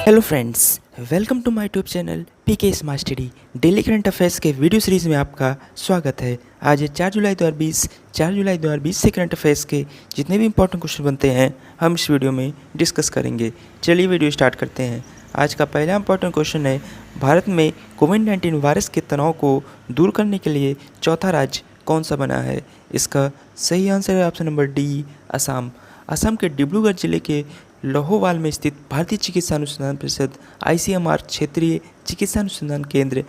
Hello friends, welcome to my YouTube channel PK smart study. Daily current affairs के video series में आपका स्वागत है। आज है 4 जुलाई 2020 से करंट अफेयर्स के जितने भी इंपॉर्टेंट क्वेश्चन बनते हैं हम इस वीडियो में डिस्कस करेंगे। चलिए वीडियो स्टार्ट करते हैं। आज का पहला इंपॉर्टेंट क्वेश्चन है, भारत में कोविड-19 वायरस के तनाव को दूर करने के लिए चौथा राज्य कौन सा बना है? इसका सही आंसर है option number D, Assam. Assam के डिब्रूगढ़ जिले के लोहोवाल में स्थित भारतीय चिकित्सा अनुसंधान परिषद ICMR क्षेत्रीय चिकित्सा अनुसंधान केंद्र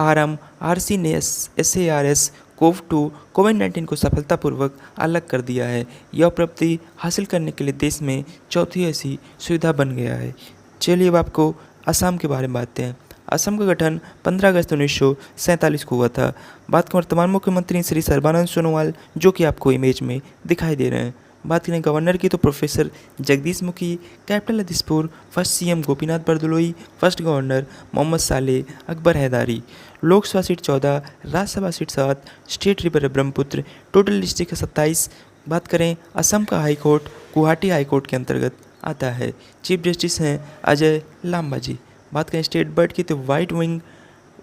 RMRC ने SARS CoV-2 कोविड-19 को सफलतापूर्वक अलग कर दिया है। यह उपलब्धि हासिल करने के लिए देश में चौथी ऐसी सुविधा बन गया है। चलिए अब आपको असम के बारे में बात हैं। असम का गठन 15 अगस्त 1947 को हुआ था। बात करें वर्तमान मुख्यमंत्री श्री सर्बानंद सोनोवाल, जो कि आपको इमेज में दिखाई दे रहे हैं। बात करें गवर्नर की तो प्रोफेसर जगदीश मुखी, कैपिटल है Dispur, first CM Gopinath Bardoloi, first governor Mohammad Saleh Akbar Hydari. Lok Sabha seat 14, Rajya Sabha seat 7, state river है ब्रह्मपुत्र, टोटल डिस्ट्रिक्ट है 27। बात करें असम का high court Guwahati high court के अंतर्गत आता है। चीफ जस्टिस हैं अजय लांबा जी। बात करें स्टेट बर्ड की तो white wing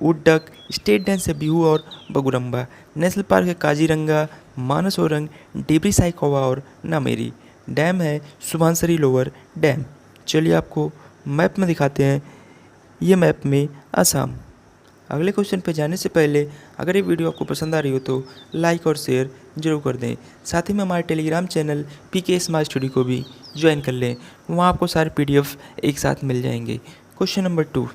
wood duck, state dance है बिहू और बगुरम्बा। नेशनल पार्क है काजीरंगा, मानस औरंग, डिब्री साइखोवा और नामेरी। डैम है सुबनसिरी लोअर डैम। चलिए आपको मैप में दिखाते हैं, ये मैप में असम। अगले क्वेश्चन पे जाने से पहले अगर ये वीडियो आपको पसंद आ रही हो तो लाइक और शेयर जरूर कर दें। साथ ही में हमारे Telegram channel PK smart study को भी ज्वाइन कर लें, वहाँ आपको सारे PDF एक साथ मिल जाएंगे। क्वेश्चन नंबर 2,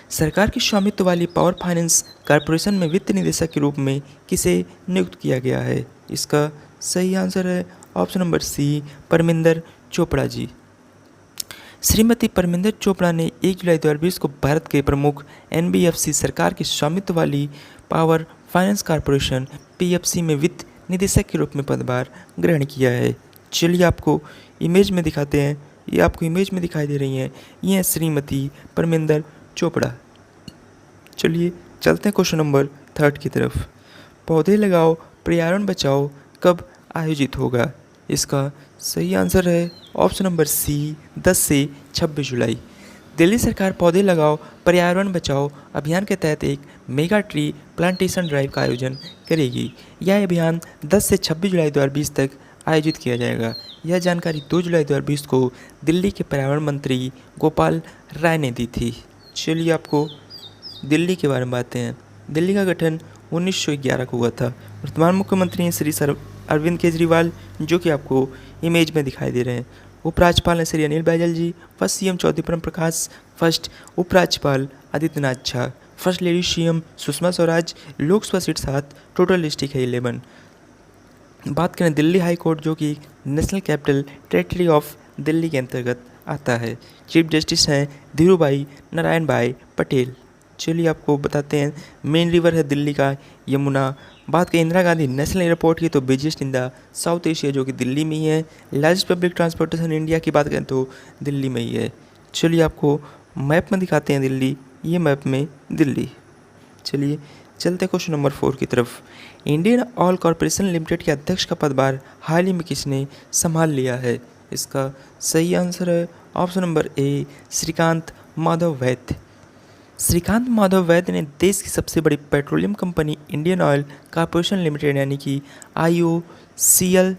सरकार की स्वामित्व वाली पावर फाइनेंस कॉरपोरेशन में वित्त निदेशक के रूप में किसे नियुक्त किया गया है? इसका सही आंसर है option number C, Parminder Chopra ji. Shrimati Parminder Chopra ने 1 जुलाई 2020 को भारत के प्रमुख NBFC सरकार की स्वामित्व वाली पावर फाइनेंस कॉरपोरेशन PFC में वित्त निदेशक के रूप में पदभार ग्रहण किया है। चलिए आपको इमेज में दिखाते हैं, ये आपको इमेज में दिखाई दे रही हैं, ये हैं श्रीमती परमिंदर चोपड़ा। चलिए चलते हैं क्वेश्चन नंबर 3 की तरफ। पौधे लगाओ पर्यावरण बचाओ कब आयोजित होगा? इसका सही आंसर है ऑप्शन नंबर सी, 10 से 26 जुलाई। दिल्ली सरकार पौधे लगाओ पर्यावरण बचाओ अभियान के तहत एक मेगा ट्री प्लांटेशन ड्राइव का आयोजन करेगी। यह अभियान 10 से 26 जुलाई 2020 तक आयोजित किया जाएगा। यह जानकारी 2 जुलाई 2020 को दिल्ली के पर्यावरण मंत्री गोपाल राय ने दी थी। चलिए आपको दिल्ली के बारे में बातें हैं। दिल्ली का गठन 1911 को हुआ था। वर्तमान मुख्यमंत्री श्री अरविंद केजरीवाल, जो कि आपको इमेज में दिखाई दे रहे हैं। उपराज्यपाल हैं श्री अनिल बैजल जी, first CM Chaudhary Prem Prakash, first उपराज्यपाल Adityanath Jha, first lady CM Sushma Swaraj. Lok Sabha seat 7, total district है 11। बात करें दिल्ली हाई कोर्ट, जो कि national capital territory of Delhi के अंतर्गत आता है। चीफ जस्टिस हैं धीरूभाई नारायण भाई पटेल। चलिए आपको बताते हैं, मेन रिवर है दिल्ली का यमुना। बात करें इंदिरा गांधी नेशनल एयरपोर्ट की तो biggest in the south Asia, जो कि दिल्ली में ही है। लार्जेस्ट पब्लिक ट्रांसपोर्टेशन इंडिया की बात करें तो दिल्ली में ही है। चलिए आपको मैप में दिखाते हैं दिल्ली, ये मैप में दिल्ली। चलिए चलते हैं क्वेश्चन नंबर 4 की तरफ। इंडियन ऑयल कॉरपोरेशन लिमिटेड के अध्यक्ष का पदभार हाल ही में किसने संभाल लिया है? इसका सही आंसर है option number A, Shrikant Madhav Vaidya. Shrikant Madhav Vaidya ने देश की सबसे बड़ी petroleum company Indian Oil Corporation Limited यानी कि IOCL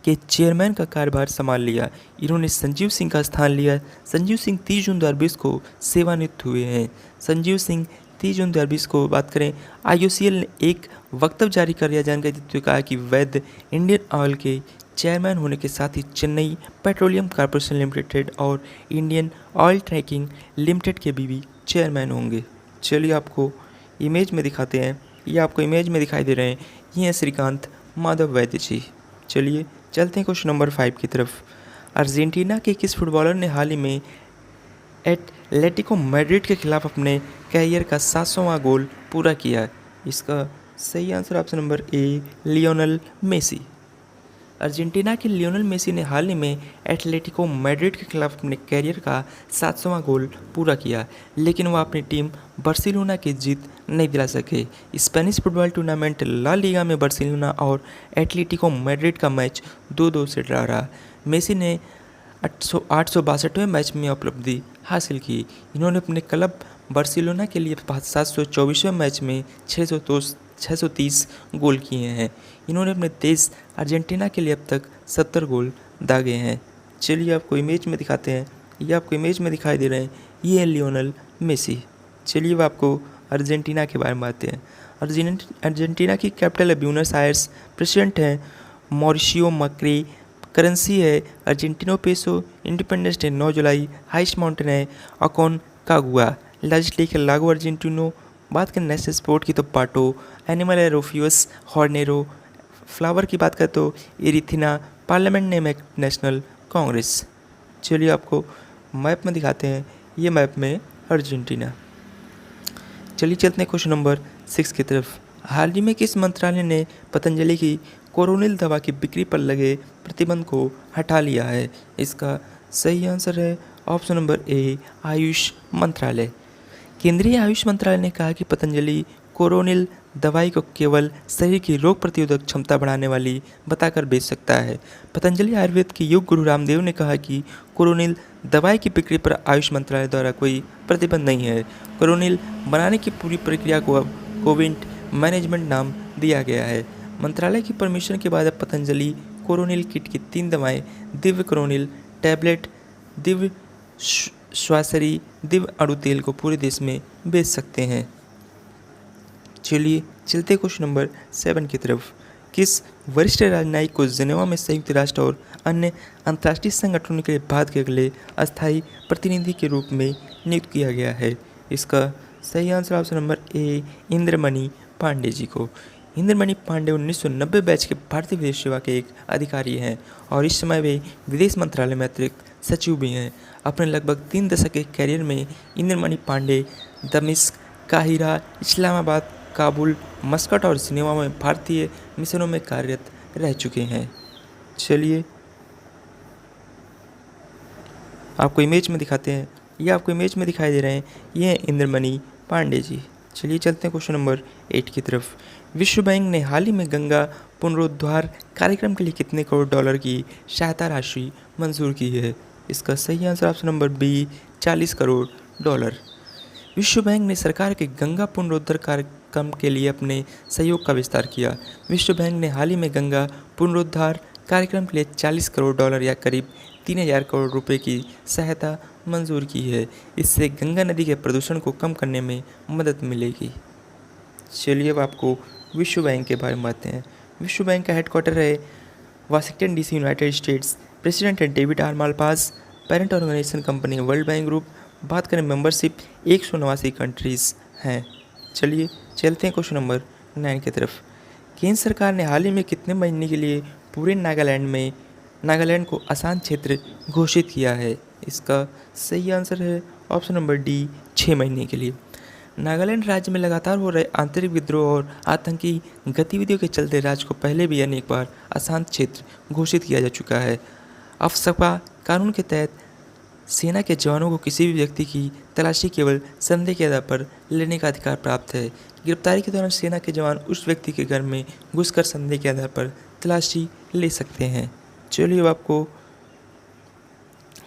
के चेयरमैन का कार्यभार संभाल लिया। इन्होंने संजीव सिंह का स्थान लिया। संजीव सिंह 30 जून 2020 को सेवानिवृत्त हुए हैं। संजीव सिंह 30 जून 2020 को बात करें, IOCL ने एक वक्तव्य जारी कर यह जानकारी देते हुए कहा कि वैद्य इंडियन ऑयल के चेयरमैन होने के साथ ही चेन्नई पेट्रोलियम कॉरपोरेशन लिमिटेड और इंडियन ऑयल ट्रैकिंग लिमिटेड के भी चेयरमैन होंगे। चलिए आपको इमेज में दिखाते हैं, ये आपको इमेज में दिखाई दे रहे हैं, ये हैं श्रीकांत माधव वैद्य जी। चलिए चलते हैं क्वेश्चन नंबर 5 की तरफ। अर्जेंटीना के किस फुटबॉलर ने हाल ही में एटलेटिको मैड्रिड के खिलाफ अपने कैरियर का 700वां गोल पूरा किया? इसका सही answer option number A, Lionel Messi. Argentina के लियोनेल मेसी ने हाल ही में एटलेटिको मैड्रिड के खिलाफ अपने कैरियर का 700वां गोल पूरा किया, लेकिन वह अपनी टीम बार्सिलोना की जीत नहीं दिला सके। Spanish football tournament La Liga में बार्सिलोना और एटलेटिको मैड्रिड का मैच 2-2 से ड्रा रहा। मेसी ने 862वें मैच में उपलब्धि हासिल की। इन्होंने अपने क्लब बार्सिलोना के लिए 724वें मैच में 630 गोल किए हैं। इन्होंने अपने देश अर्जेंटीना के लिए अब तक 70 गोल दागे हैं। चलिए आपको इमेज में दिखाते हैं। ये आपको इमेज में दिखाई दे रहे हैं, ये है लियोनेल मेसी। चलिए अब आपको अर्जेंटीना के बारे में बातें हैं। अर्जेंटीना की कैपिटल है ब्यूनस आयर्स। प्रेसिडेंट हैं मॉरिशियो मैक्री। करेंसी है अर्जेंटिनो पेसो। इंडिपेंडेंस डे 9 जुलाई। हाइस्ट माउंटेन है अकोनकागुआ। लार्जेस्ट लेक है लागो अर्जेंटिनो। बात करें नेशनल स्पोर्ट की तो पाटो। एनिमल है रोफियस हॉर्नेरो। फ्लावर की बात करें तो एरिथिना। पार्लियामेंट नेम है नेशनल कांग्रेस। चलिए आपको मैप में दिखाते हैं, ये मैप में अर्जेंटीना। चलिए चलते हैं क्वेश्चन नंबर 6 की तरफ। हाल ही में किस मंत्रालय ने पतंजलि की कोरोनिल दवा की बिक्री पर लगे प्रतिबंध को हटा लिया है? इसका सही आंसर है ऑप्शन नंबर ए, आयुष मंत्रालय। केंद्रीय आयुष मंत्रालय ने कहा कि पतंजलि कोरोनिल दवाई को केवल शरीर की रोग प्रतिरोधक क्षमता बढ़ाने वाली बताकर बेच सकता है। पतंजलि आयुर्वेद के योग गुरु रामदेव ने कहा कि कोरोनिल दवाई की बिक्री पर आयुष मंत्रालय द्वारा कोई प्रतिबंध नहीं है। कोरोनिल बनाने की पूरी प्रक्रिया को अब कोविड मैनेजमेंट नाम दिया गया है। मंत्रालय की परमिशन के बाद अब पतंजलि कोरोनिल किट की 3 दवाएं दिव्य कोरोनिल टैबलेट, दिव्य श्वासरी, दिव्य अणु तेल को पूरे देश में बेच सकते हैं। चलिए चलते क्वेश्चन नंबर 7 की तरफ। किस वरिष्ठ राजनयिक को जिनेवा में संयुक्त राष्ट्र और अन्य अंतर्राष्ट्रीय संगठनों के भारत के अगले अस्थायी प्रतिनिधि के रूप में नियुक्त किया गया है? इसका सही answer option number A, Indramani Pandey ji को। इंद्रमणि पांडे 1990 बैच के भारतीय विदेश सेवा के एक अधिकारी हैं और इस समय वे विदेश मंत्रालय में अतिरिक्त सचिव भी हैं। अपने लगभग 3 दशक के कैरियर में इंद्रमणि पांडे दमिश्क, काहिरा, इस्लामाबाद, काबुल, मस्कट और जिनेवा में भारतीय मिशनों में कार्यरत रह चुके हैं। चलिए आपको इमेज में दिखाते हैं, ये आपको इमेज में दिखाई दे रहे हैं, ये हैं इंद्रमणि पांडे जी। चलिए चलते हैं क्वेश्चन नंबर 8 की तरफ। विश्व बैंक ने हाल ही में गंगा पुनरुद्धार कार्यक्रम के लिए कितने करोड़ डॉलर की सहायता राशि मंजूर की है? इसका सही answer option number B, 40 crore dollar. विश्व बैंक ने सरकार के गंगा पुनरुद्धार कार्यक्रम के लिए अपने सहयोग का विस्तार किया। विश्व बैंक ने हाल ही में गंगा पुनरुद्धार कार्यक्रम के लिए 40 करोड़ डॉलर या करीब 3000 करोड़ रुपए की सहायता मंजूर की है। इससे गंगा नदी के प्रदूषण को कम करने में मदद मिलेगी। चलिए अब आपको विश्व बैंक के बारे में बताते हैं। विश्व बैंक का हेडक्वार्टर है Washington DC, United States. President है David R Malpass. Parent organisation company World Bank group. बात करें मेंबरशिप, 189 कंट्रीज़ हैं। चलिए चलते हैं क्वेश्चन नंबर 9 की तरफ। केंद्र सरकार ने हाल ही में कितने महीने के लिए पूरे नागालैंड को आसान क्षेत्र घोषित किया है? इसका सही आंसर है ऑप्शन नंबर डी, 6 महीने के लिए। नागालैंड राज्य में लगातार हो रहे आंतरिक विद्रोह और आतंकी गतिविधियों के चलते राज्य को पहले भी अनेक बार अशांत क्षेत्र घोषित किया जा चुका है। अफस्पा कानून के तहत सेना के जवानों को किसी भी व्यक्ति की तलाशी केवल संदेह के आधार पर लेने का अधिकार प्राप्त है। गिरफ्तारी के दौरान सेना के जवान उस व्यक्ति के घर में घुसकर संदेह के आधार पर तलाशी ले सकते हैं। चलिए अब आपको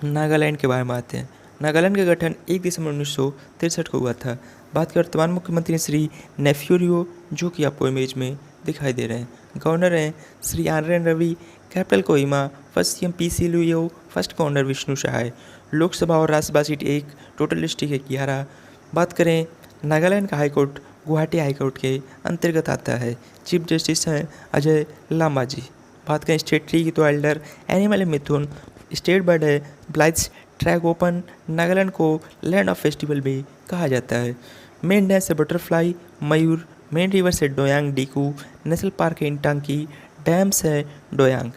नागालैंड के बारे में आते हैं। नागालैंड का गठन 1 दिसंबर 1963 को हुआ था। बात करें वर्तमान मुख्यमंत्री श्री नेफ्यूरियो, जो कि आपको इमेज में दिखाई दे रहे हैं। गवर्नर हैं Shri R N. Ravi. Capital Kohima. First CM P C. Luyo. First governor Vishnu Sahay. Lok Sabha और राज्यसभा सीट 1, टोटल डिस्ट्रिक्ट है 11। बात करें नागालैंड का हाईकोर्ट गुवाहाटी हाईकोर्ट के अंतर्गत आता है। चीफ जस्टिस हैं अजय लामाजी। बात करें स्टेट ट्री की तो एल्डर, एनिमल है मिथुन। स्टेट बर्ड है ब्लाइट्स ट्रैगोपन। नागालैंड को लैंड ऑफ फेस्टिवल भी कहा जाता है। मेन डांस है बटरफ्लाई मयूर। मेन रिवर है डोयांग डीकू। नेशनल पार्क है इंटांकी। डैम्स है डोयांग।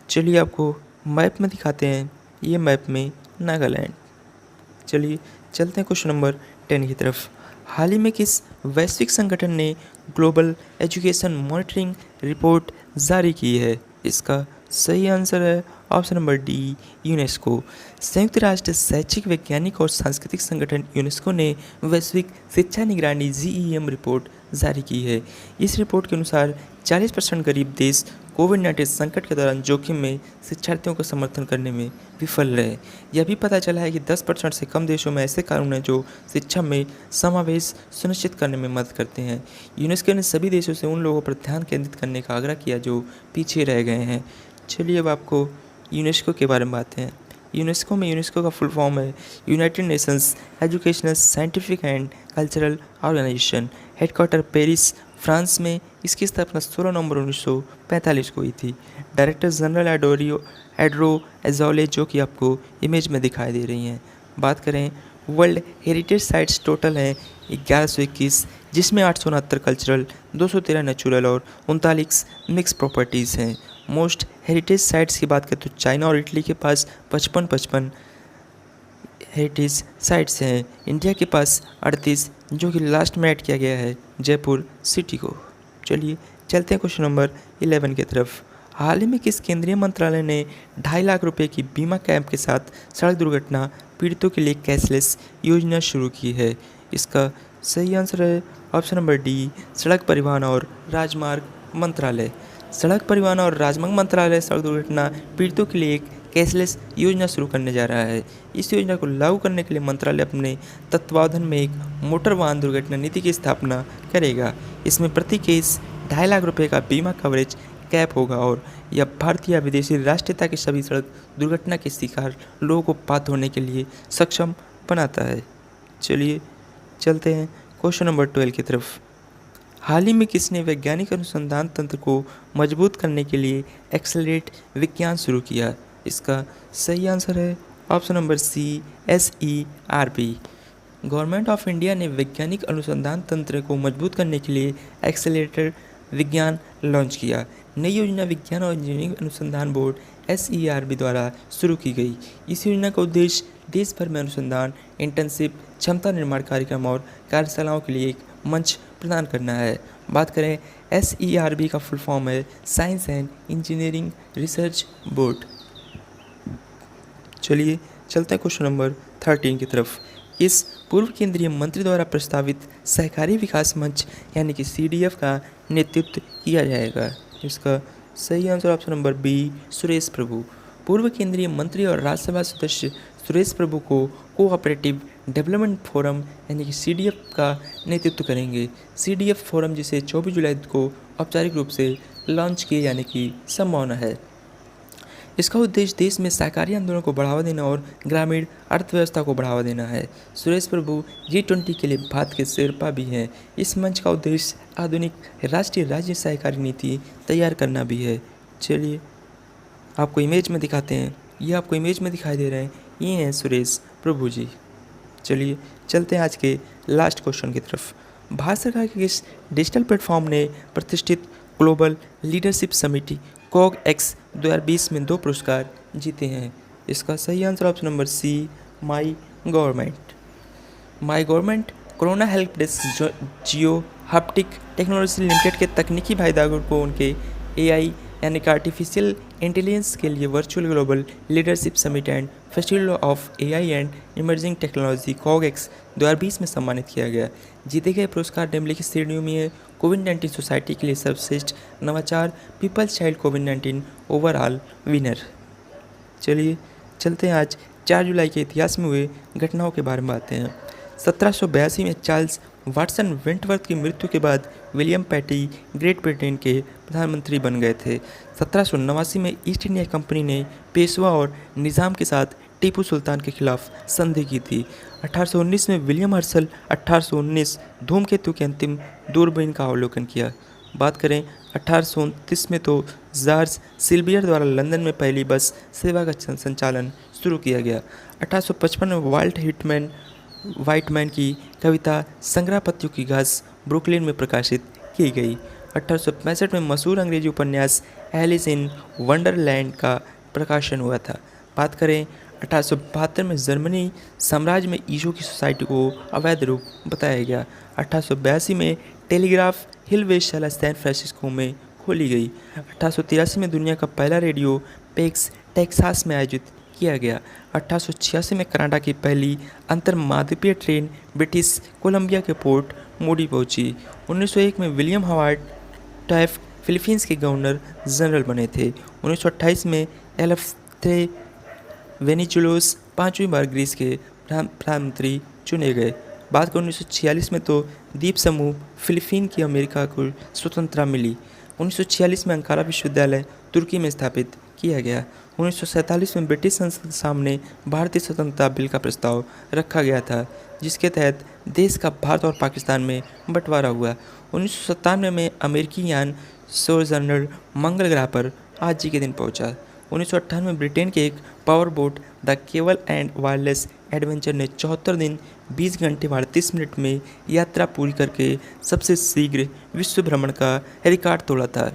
चलिए आपको मैप में दिखाते हैं, ये मैप में नागालैंड। चलिए चलते हैं क्वेश्चन नंबर 10 की तरफ। हाल ही में किस वैश्विक संगठन ने ग्लोबल एजुकेशन मॉनिटरिंग रिपोर्ट जारी की है? इसका सही आंसर है ऑप्शन नंबर डी, यूनेस्को। संयुक्त राष्ट्र शैक्षिक, वैज्ञानिक और सांस्कृतिक संगठन यूनेस्को ने वैश्विक शिक्षा निगरानी GEM रिपोर्ट जारी की है। इस रिपोर्ट के अनुसार 40% गरीब देश कोविड-19 संकट के दौरान जोखिम में शिक्षार्थियों का समर्थन करने में विफल रहे। यह भी पता चला है कि 10% से कम देशों में ऐसे कानून हैं जो शिक्षा में समावेश सुनिश्चित करने में मदद करते हैं। यूनेस्को ने सभी देशों से उन लोगों पर ध्यान केंद्रित करने का आग्रह किया जो पीछे रह गए हैं। चलिए अब आपको यूनेस्को के बारे में बात है। यूनेस्को का फुल फॉर्म है United Nations Educational Scientific and Cultural Organization. Headquarter Paris, France में। इसकी स्थापना 16 नवंबर 1945 को हुई थी। डायरेक्टर जनरल एड्रो एजोले, जो कि आपको इमेज में दिखाई दे रही हैं। बात करें वर्ल्ड हेरिटेज साइट्स टोटल हैं 1121, जिसमें 869 कल्चरल, 213 नेचुरल और 39 मिक्स प्रॉपर्टीज़ हैं। मोस्ट हेरिटेज साइट्स की बात करें तो चाइना और इटली के पास 55 हेरिटेज साइट्स हैं। इंडिया के पास 38, जो कि लास्ट में ऐड किया गया है जयपुर सिटी को। चलिए चलते हैं क्वेश्चन नंबर 11 की तरफ। हाल ही में किस केंद्रीय मंत्रालय ने 2.5 लाख रुपए की बीमा कैंप के साथ सड़क दुर्घटना पीड़ितों के लिए कैशलेस योजना शुरू की है? इसका सही आंसर है ऑप्शन नंबर डी, सड़क परिवहन और राजमार्ग मंत्रालय। सड़क परिवहन और राजमार्ग मंत्रालय सड़क दुर्घटना पीड़ितों के लिए एक कैशलेस योजना शुरू करने जा रहा है। इस योजना को लागू करने के लिए मंत्रालय अपने तत्वावधान में एक मोटर वाहन दुर्घटना नीति की स्थापना करेगा। इसमें प्रति केस 2.5 लाख रुपए का बीमा कवरेज कैप होगा और यह भारतीय या विदेशी राष्ट्रीयता के सभी सड़क दुर्घटना के शिकार लोगों को पात्र होने के लिए सक्षम बनाता है। चलिए चलते हैं क्वेश्चन नंबर 12 की तरफ। हाल ही में किसने वैज्ञानिक अनुसंधान तंत्र को मजबूत करने के लिए एक्सेलरेट विज्ञान शुरू किया? इसका सही आंसर है option number C, SERP। Government of India ने वैज्ञानिक अनुसंधान तंत्र को मजबूत करने के लिए एक्सेलरेटर विज्ञान लॉन्च किया। नई योजना विज्ञान और इंजीनियरिंग अनुसंधान बोर्ड SERB द्वारा शुरू की गई। इस योजना का उद्देश्य देश भर में अनुसंधान, इंटर्नशिप, क्षमता निर्माण कार्यक्रम और कार्यशालाओं के लिए एक मंच प्रदान करना है। बात करें SERB का फुल फॉर्म है science and engineering research board. चलिए चलते हैं क्वेश्चन नंबर 13 की तरफ। इस पूर्व केंद्रीय मंत्री द्वारा प्रस्तावित सहकारी विकास मंच यानी कि CDF का नेतृत्व किया जाएगा? इसका सही answer option number B, Suresh Prabhu. पूर्व केंद्रीय मंत्री और राज्यसभा सदस्य सुरेश प्रभु को कोऑपरेटिव डेवलपमेंट फोरम यानी कि CDF का नेतृत्व करेंगे। CDF फोरम जिसे 24 जुलाई को औपचारिक रूप से लॉन्च किए जाने की संभावना है। इसका उद्देश्य देश में सहकारी आंदोलन को बढ़ावा देना और ग्रामीण अर्थव्यवस्था को बढ़ावा देना है। सुरेश प्रभु G20 के लिए भारत के शेरपा भी हैं। इस मंच का उद्देश्य आधुनिक राष्ट्रीय राज्य सहकारी नीति तैयार करना भी है। चलिए आपको इमेज में दिखाते हैं। ये आपको इमेज में दिखाई दे रहे हैं, ये हैं सुरेश प्रभु जी। चलिए चलते हैं आज के लास्ट क्वेश्चन की तरफ। भारत सरकार के किस डिजिटल प्लेटफॉर्म ने प्रतिष्ठित ग्लोबल लीडरशिप समिति COG-X 2020 में 2 पुरस्कार जीते हैं? इसका सही answer option number C, my government. My government corona help desk Jio Haptik technology limited के तकनीकी भागीदारों को उनके AI यानी कि आर्टिफिशियल इंटेलिजेंस के लिए virtual global leadership summit and festival of AI and emerging technology COG-X 2020 में सम्मानित किया गया। जीते गए पुरस्कार निम्नलिखित श्रेणियों में है। कोविड-19 सोसाइटी के लिए सर्वश्रेष्ठ नवाचार, पीपल्स चाइल्ड कोविड-19 ओवरऑल विनर। चलिए चलते हैं आज 4 जुलाई के इतिहास में हुए घटनाओं के बारे में बातें हैं। 1782 में चार्ल्स वाटसन वेंटवर्थ की मृत्यु के बाद विलियम पैटी ग्रेट ब्रिटेन के प्रधानमंत्री बन गए थे। 1789 में ईस्ट इंडिया कंपनी ने पेशवा और निज़ाम के साथ टीपू सुल्तान के खिलाफ संधि की थी। 1819 में विलियम हर्सल 1819 धूमकेतु के अंतिम दूरबीन का अवलोकन किया। बात करें 1829 में तो जॉर्ज सिल्बियर द्वारा लंदन में पहली बस सेवा का संचालन शुरू किया गया। 1855 में वाल्ट वाइटमैन की कविता संग्रह पत्तियों की घास ब्रुकलिन में प्रकाशित की गई। 1865 में मशहूर अंग्रेजी उपन्यास एलिस इन वंडरलैंड का प्रकाशन हुआ था। बात करें 1872 में जर्मनी साम्राज्य में ईशो की सोसाइटी को अवैध रूप बताया गया। 1882 में टेलीग्राफ हिल वेधशाला सैन फ्रांसिस्को में खोली गई। 1883 में दुनिया का पहला रेडियो पेक्स टेक्सास में आयोजित किया गया। 1886 में कनाडा की पहली अंतर्माद्वीपीय ट्रेन ब्रिटिश कोलंबिया के पोर्ट मूडी पहुंची। 1901 में विलियम हावर्ड टैफ्ट फिलीपींस के गवर्नर जनरल बने थे। 1928 में एल्फ्थे वेनिजुलोस 5वीं बार ग्रीस के प्रधानमंत्री चुने गए। बाद के 1946 में तो द्वीप समूह फिलीपीन की अमेरिका को स्वतंत्रता मिली। 1946 में अंकारा विश्वविद्यालय तुर्की में स्थापित किया गया। 1947 में ब्रिटिश संसद के सामने भारतीय स्वतंत्रता बिल का प्रस्ताव रखा गया था, जिसके तहत देश का भारत और पाकिस्तान में बंटवारा हुआ। 1997 में अमेरिकी यान सोजर्नर मंगल ग्रह पर आज ही के दिन पहुंचा। 1998 में ब्रिटेन के एक power boat the cable and wireless adventure ने 74 दिन 20 घंटे 38 मिनट में यात्रा पूरी करके सबसे शीघ्र विश्व भ्रमण का रिकॉर्ड तोड़ा था।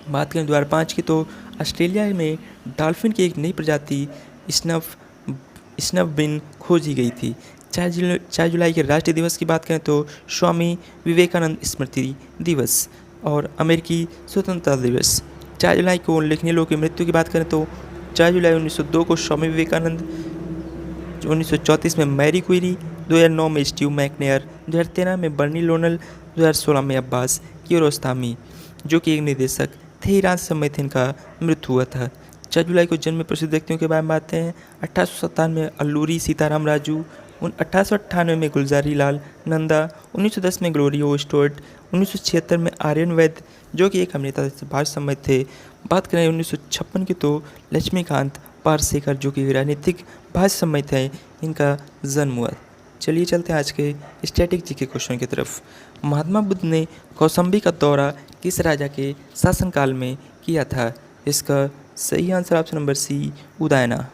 बात करें 2005 की तो ऑस्ट्रेलिया में डॉल्फिन की एक नई प्रजाति स्नफबिन खोजी गई थी। 4 जुलाई के राष्ट्रीय दिवस की बात करें तो स्वामी विवेकानंद स्मृति दिवस और अमेरिकी स्वतंत्रता दिवस। 4 जुलाई को उल्लेखनीय लोगों की मृत्यु की बात करें तो 4 जुलाई 1902 को स्वामी विवेकानंद, 1934 में मैरी क्यूरी, 2009 में स्टीव मैकनेयर, 2013 में बर्नी लोनल, 2016 में अब्बास कियारोस्तामी जो कि एक निदेशक थे, ईरान से संबंधित इनका मृत्यु हुआ था। 4 जुलाई को जन्म प्रसिद्ध व्यक्तियों के बारे में बातें हैं। 1857 में अल्लूरी सीताराम राजू, 1898 में गुलजारी लाल नंदा, 1910 में ग्लोरियो स्टुअर्ट, 1976 में आर्यन वैद्य जो कि एक अभिनेता से भारत संबंधित थे। बात करें 1956 की तो लक्ष्मीकांत पार्सेकर जो कि राजनीतिक भारत संबंधित है, इनका जन्म हुआ। चलिए चलते हैं आज के स्टैटिक जी के क्वेश्चन की तरफ। महात्मा बुद्ध ने कौशाम्बी का दौरा किस राजा के शासनकाल में किया था? इसका सही आंसर ऑप्शन नंबर सी, उदयना।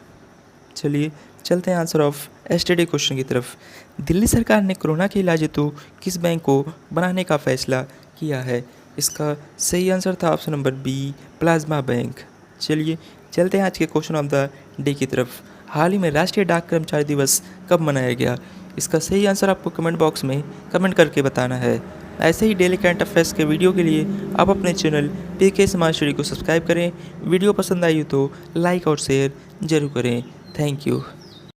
चलिए चलते हैं आंसर ऑफ एसटीडी क्वेश्चन की तरफ। दिल्ली सरकार ने कोरोना के इलाज हेतु किस बैंक को बनाने का फैसला किया है? इसका सही आंसर था option number B, plasma bank. चलिए चलते हैं आज के क्वेश्चन ऑफ द डे की तरफ। हाल ही में राष्ट्रीय डाक कर्मचारी दिवस कब मनाया गया? इसका सही आंसर आपको कमेंट बॉक्स में कमेंट करके बताना है। ऐसे ही डेली करंट अफेयर्स के वीडियो के लिए आप अपने चैनल पीके समाज स्टडी को सब्सक्राइब करें। वीडियो पसंद आई हो तो लाइक और शेयर जरूर करें। Thank you.